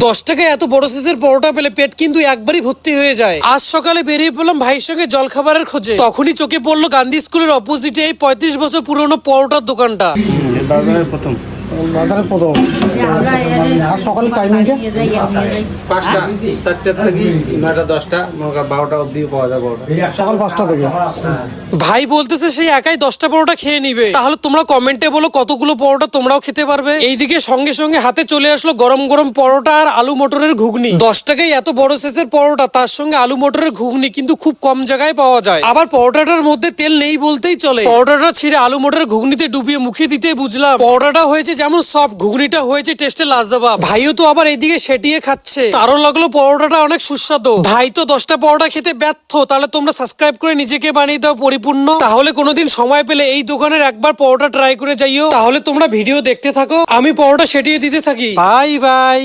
10 টাকায় এত বড় সাইজের পরোটা পেলে পেট কিন্তু একবারই ভর্তি হয়ে যায়। আজ সকালে বেরিয়ে পড়লাম ভাইয়ের সঙ্গে জলখাবারের খোঁজে, তখনই চোখে পড়লো গান্ধী স্কুলের অপোজিটে এই 35 বছর পুরনো পরোটার দোকানটা। বাজারের প্রথম আর সকালে টাইমিংটা 5টা 4টা থেকে 9টা 10টা 12টা অবধি পাওয়া যায় পরোটা। সকাল 5টা থেকে। ভাই বলতেছে সেই একাই 10টা পরোটা খেয়ে নিবে। তাহলে তোমরা কমেন্টে বলো কতগুলো পরোটা তোমরাও খেতে পারবে। এইদিকে সঙ্গে সঙ্গে হাতে চলে আসলো গরম গরম পরোটা আর আলু মটরের ঘুগনি। 10 টাকায় এত বড় সাইজের পরোটা, তার সঙ্গে আলু মটরের ঘুগনি কিন্তু খুব কম জায়গায় পাওয়া যায়। আবার পরোটাটার মধ্যে তেল নেই বলতেই চলে। পরোটাটা ছিঁড়ে আলু মটরের ঘুগনিতে ডুবিয়ে মুখে দিতে বুঝলাম পরোটাটা হয়েছে যেমন সফট, ঘুগনিটা হয়েছে টেস্টে লাজবাব। ভাইও তো আবার এইদিকে সেটিয়ে খাচ্ছে, তারও লাগলো পরোটাটা অনেক সুস্বাদু। ভাই তো 10টা পরোটা খেতে ব্যর্থ। তাহলে তোমরা সাবস্ক্রাইব করে নিজেকে বানিয়ে দাও পরিপূর্ণ। তাহলে কোনোদিন সময় পেলে এই দোকানের একবার পরোটা ট্রাই করে যাইও। তাহলে তোমরা ভিডিও দেখতে থাকো, আমি পরোটা সেটিয়ে দিতে থাকি। Bye bye.